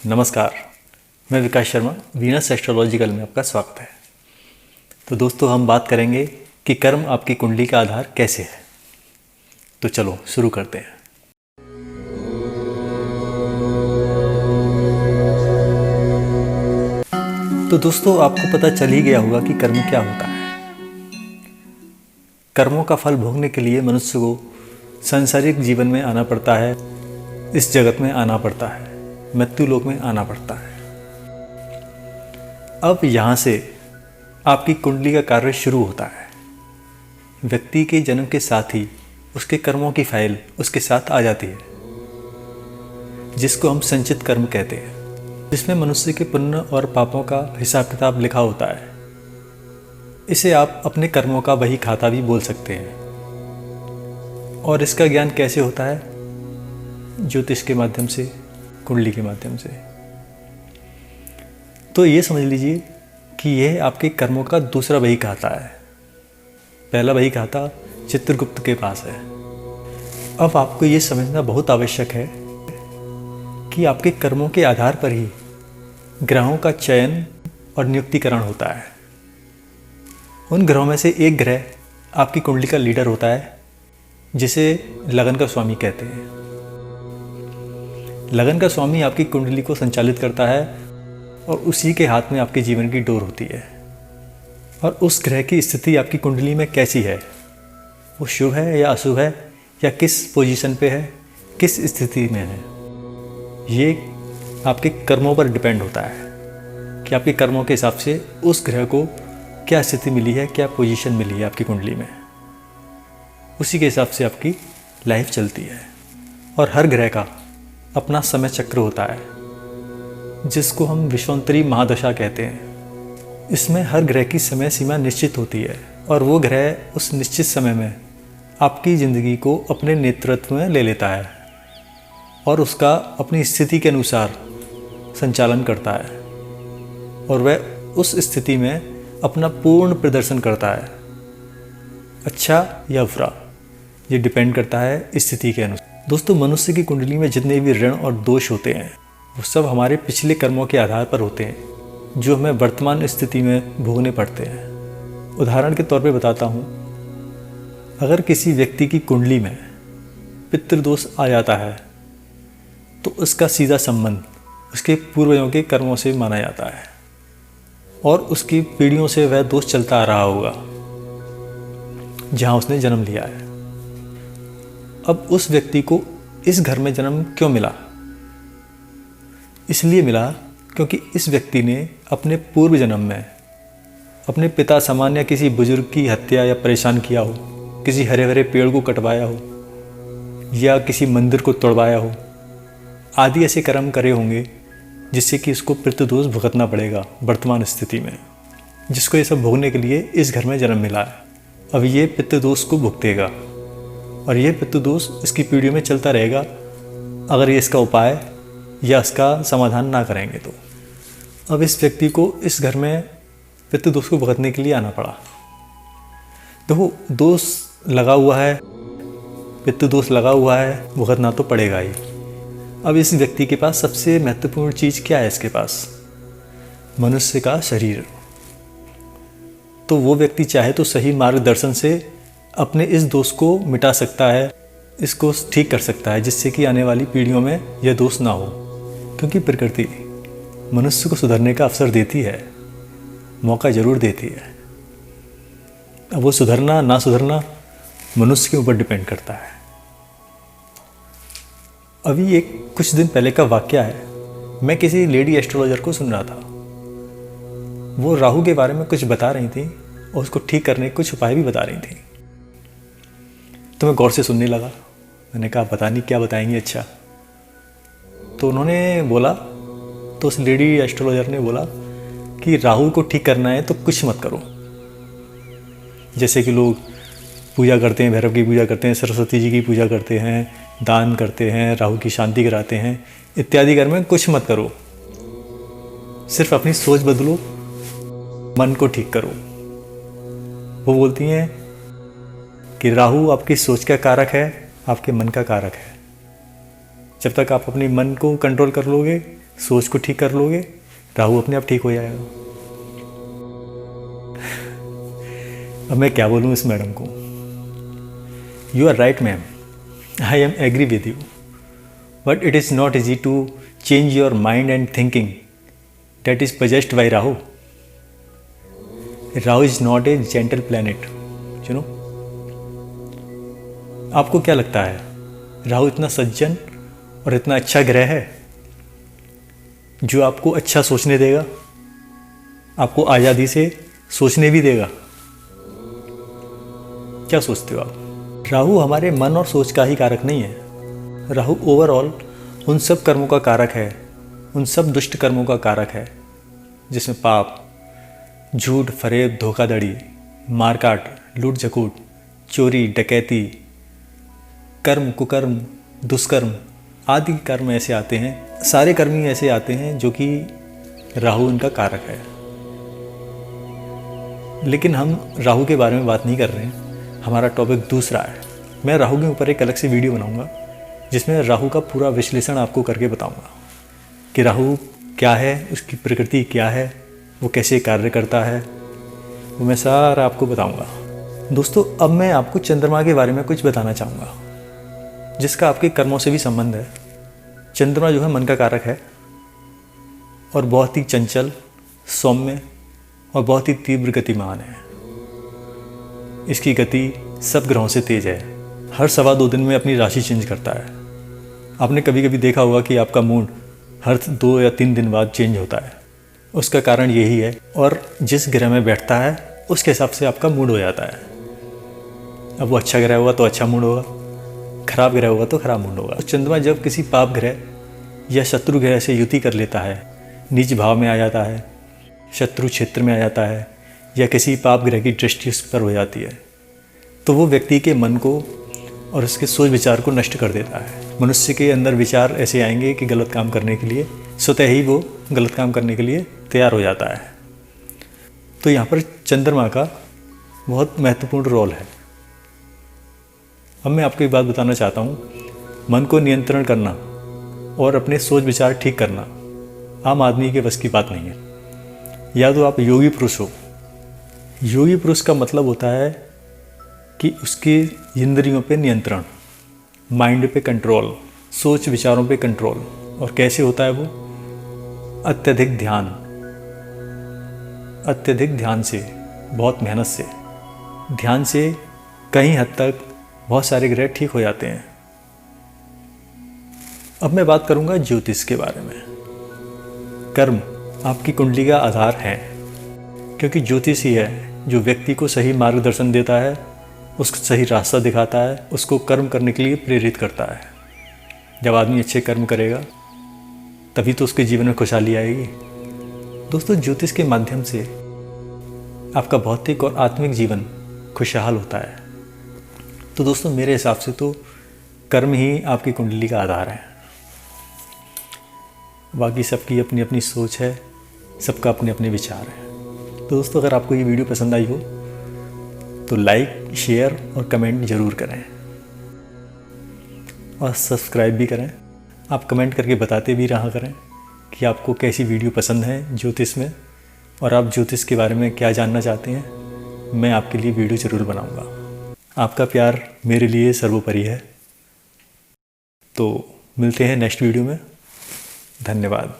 नमस्कार, मैं विकास Sharma, Venus astrological में आपका स्वागत है। तो दोस्तों, हम बात करेंगे कि कर्म आपकी कुंडली का आधार कैसे है। तो चलो शुरू करते हैं। तो दोस्तों, आपको पता चल ही गया होगा कि कर्म क्या होता है। कर्मों का फल भोगने के लिए मनुष्य को सांसारिक जीवन में आना पड़ता है, इस जगत में आना पड़ता है, मृत्यु लोक में आना पड़ता है। अब यहाँ से आपकी कुंडली का कार्य शुरू होता है। व्यक्ति के जन्म के साथ ही उसके कर्मों की फाइल उसके साथ आ जाती है, जिसको हम संचित कर्म कहते हैं, जिसमें मनुष्य के पुण्य और पापों का हिसाब किताब लिखा होता है। इसे आप अपने कर्मों का बही खाता भी बोल सकते हैं। और इसका ज्ञान कैसे होता है? ज्योतिष के माध्यम से, कुंडली के माध्यम से। तो ये समझ लीजिए कि यह आपके कर्मों का दूसरा बही खाता है। पहला बही खाता चित्रगुप्त के पास है। अब आपको ये समझना बहुत आवश्यक है कि आपके कर्मों के आधार पर ही ग्रहों का चयन और नियुक्तिकरण होता है। उन ग्रहों में से एक ग्रह आपकी कुंडली का लीडर होता है, जिसे लगन का स्वामी कहते हैं। लगन का स्वामी आपकी कुंडली को संचालित करता है और उसी के हाथ में आपके जीवन की डोर होती है। और उस ग्रह की स्थिति आपकी कुंडली में कैसी है, वो शुभ है या अशुभ है, या किस पोजीशन पे है, किस स्थिति में है, ये आपके कर्मों पर डिपेंड होता है कि आपके कर्मों के हिसाब से उस ग्रह को क्या स्थिति मिली है, क्या पोजीशन मिली है आपकी कुंडली में। उसी के हिसाब से आपकी लाइफ चलती है। और हर ग्रह का अपना समय चक्र होता है, जिसको हम विश्वांतरी महादशा कहते हैं। इसमें हर ग्रह की समय सीमा निश्चित होती है और वो ग्रह उस निश्चित समय में आपकी ज़िंदगी को अपने नेतृत्व में ले लेता है और उसका अपनी स्थिति के अनुसार संचालन करता है, और वह उस स्थिति में अपना पूर्ण प्रदर्शन करता है, अच्छा या बुरा। ये डिपेंड करता है स्थिति के अनुसार। दोस्तों, मनुष्य की कुंडली में जितने भी ऋण और दोष होते हैं, वो सब हमारे पिछले कर्मों के आधार पर होते हैं, जो हमें वर्तमान स्थिति में भोगने पड़ते हैं। उदाहरण के तौर पे बताता हूँ, अगर किसी व्यक्ति की कुंडली में पितृदोष आ जाता है, तो उसका सीधा संबंध उसके पूर्वजों के कर्मों से माना जाता है और उसकी पीढ़ियों से वह दोष चलता आ रहा होगा जहाँ उसने जन्म लिया है। अब उस व्यक्ति को इस घर में जन्म क्यों मिला? इसलिए मिला क्योंकि इस व्यक्ति ने अपने पूर्व जन्म में अपने पिता समान या किसी बुजुर्ग की हत्या या परेशान किया हो, किसी हरे भरे पेड़ को कटवाया हो, या किसी मंदिर को तोड़वाया हो, आदि ऐसे कर्म करे होंगे जिससे कि इसको पितृदोष भुगतना पड़ेगा वर्तमान स्थिति में, जिसको ये सब भोगने के लिए इस घर में जन्म मिला है। अब ये पितृदोष को भुगतेगा और ये पितृदोष इसकी पीढ़ियों में चलता रहेगा अगर ये इसका उपाय या इसका समाधान ना करेंगे तो। अब इस व्यक्ति को इस घर में पितृदोष को भुगतने के लिए आना पड़ा। देखो, दोष लगा हुआ है, पितृदोष लगा हुआ है, भुगतना तो पड़ेगा ही। अब इस व्यक्ति के पास सबसे महत्वपूर्ण चीज़ क्या है? इसके पास मनुष्य का शरीर। तो वो व्यक्ति चाहे तो सही मार्गदर्शन से अपने इस दोष को मिटा सकता है, इसको ठीक कर सकता है, जिससे कि आने वाली पीढ़ियों में यह दोष ना हो। क्योंकि प्रकृति मनुष्य को सुधरने का अवसर देती है, मौका ज़रूर देती है। अब वो सुधरना ना सुधरना मनुष्य के ऊपर डिपेंड करता है। अभी एक कुछ दिन पहले का वाकया है। मैं किसी लेडी एस्ट्रोलॉजर को सुन रहा था। वो राहु के बारे में कुछ बता रही थी और उसको ठीक करने के कुछ उपाय भी बता रही थी। तो मैं गौर से सुनने लगा। मैंने कहा, पता नहीं क्या बताएंगी। अच्छा, तो उन्होंने बोला, तो उस लेडी एस्ट्रोलॉजर ने बोला कि राहु को ठीक करना है तो कुछ मत करो। जैसे कि लोग पूजा करते हैं, भैरव की पूजा करते हैं, सरस्वती जी की पूजा करते हैं, दान करते हैं, राहु की शांति कराते हैं, इत्यादि कर्म में कुछ मत करो। सिर्फ अपनी सोच बदलो, मन को ठीक करो। वो बोलती हैं कि राहु आपकी सोच का कारक है, आपके मन का कारक है। जब तक आप अपने मन को कंट्रोल कर लोगे सोच को ठीक कर लोगे, राहु अपने आप ठीक हो जाएगा। अब मैं क्या बोलूँ इस मैडम को। You are right ma'am, I am agree with you, but it is not easy to change your mind and thinking that is possessed by Rahu. Rahu is not a gentle planet, you know. आपको क्या लगता है राहु इतना सज्जन और इतना अच्छा ग्रह है जो आपको अच्छा सोचने देगा, आपको आज़ादी से सोचने भी देगा? क्या सोचते हो आप? राहु हमारे मन और सोच का ही कारक नहीं है। राहु ओवरऑल उन सब कर्मों का कारक है, उन सब दुष्ट कर्मों का कारक है जिसमें पाप, झूठ, फरेब, धोखाधड़ी, मारकाट, लूट झकूट, चोरी, डकैती, कर्म, कुकर्म, दुष्कर्म आदि कर्म ऐसे आते हैं। सारे कर्म ही ऐसे आते हैं जो कि राहु इनका कारक है। लेकिन हम राहु के बारे में बात नहीं कर रहे हैं, हमारा टॉपिक दूसरा है। मैं राहु के ऊपर एक अलग से वीडियो बनाऊंगा जिसमें राहु का पूरा विश्लेषण आपको करके बताऊंगा कि राहु क्या है, उसकी प्रकृति क्या है, वो कैसे कार्य करता है, वो मैं सारा आपको बताऊंगा। दोस्तों, अब मैं आपको चंद्रमा के बारे में कुछ बताना चाहूँगा जिसका आपके कर्मों से भी संबंध है। चंद्रमा जो है मन का कारक है और बहुत ही चंचल, सौम्य और बहुत ही तीव्र गतिमान है। इसकी गति सब ग्रहों से तेज है। हर 2.25 दिन में अपनी राशि चेंज करता है। आपने कभी कभी देखा होगा कि आपका मूड हर 2 या 3 दिन बाद चेंज होता है। उसका कारण यही है, और जिस ग्रह में बैठता है उसके हिसाब से आपका मूड हो जाता है। अब वो अच्छा ग्रह होगा तो अच्छा मूड होगा, खराब ग्रह होगा तो खराब मूड होगा। तो चंद्रमा जब किसी पाप ग्रह या शत्रु ग्रह से युति कर लेता है, नीच भाव में आ जाता है, शत्रु क्षेत्र में आ जाता है, या किसी पाप ग्रह की दृष्टि उस पर हो जाती है, तो वो व्यक्ति के मन को और उसके सोच विचार को नष्ट कर देता है। मनुष्य के अंदर विचार ऐसे आएंगे कि गलत काम करने के लिए स्वतः ही वो गलत काम करने के लिए तैयार हो जाता है। तो यहाँ पर चंद्रमा का बहुत महत्वपूर्ण रोल है। अब मैं आपको एक बात बताना चाहता हूँ। मन को नियंत्रण करना और अपने सोच विचार ठीक करना आम आदमी के बस की बात नहीं है। या तो आप योगी पुरुष हो। योगी पुरुष का मतलब होता है कि उसके इंद्रियों पे नियंत्रण, माइंड पे कंट्रोल, सोच विचारों पे कंट्रोल। और कैसे होता है वो? अत्यधिक ध्यान से, बहुत मेहनत से। ध्यान से कहीं हद तक बहुत सारे ग्रह ठीक हो जाते हैं। अब मैं बात करूंगा ज्योतिष के बारे में। कर्म आपकी कुंडली का आधार है, क्योंकि ज्योतिष ही है जो व्यक्ति को सही मार्गदर्शन देता है, उसको सही रास्ता दिखाता है, उसको कर्म करने के लिए प्रेरित करता है। जब आदमी अच्छे कर्म करेगा तभी तो उसके जीवन में खुशहाली आएगी। दोस्तों, ज्योतिष के माध्यम से आपका भौतिक और आत्मिक जीवन खुशहाल होता है। तो दोस्तों, मेरे हिसाब से तो कर्म ही आपकी कुंडली का आधार है। बाकी सबकी अपनी अपनी सोच है, सबका अपने अपने विचार है। तो दोस्तों, अगर आपको ये वीडियो पसंद आई हो तो लाइक, शेयर और कमेंट ज़रूर करें और सब्सक्राइब भी करें। आप कमेंट करके बताते भी रहा करें कि आपको कैसी वीडियो पसंद है ज्योतिष में, और आप ज्योतिष के बारे में क्या जानना चाहते हैं। मैं आपके लिए वीडियो ज़रूर बनाऊंगा। आपका प्यार मेरे लिए सर्वोपरि है। तो मिलते हैं नेक्स्ट वीडियो में। धन्यवाद।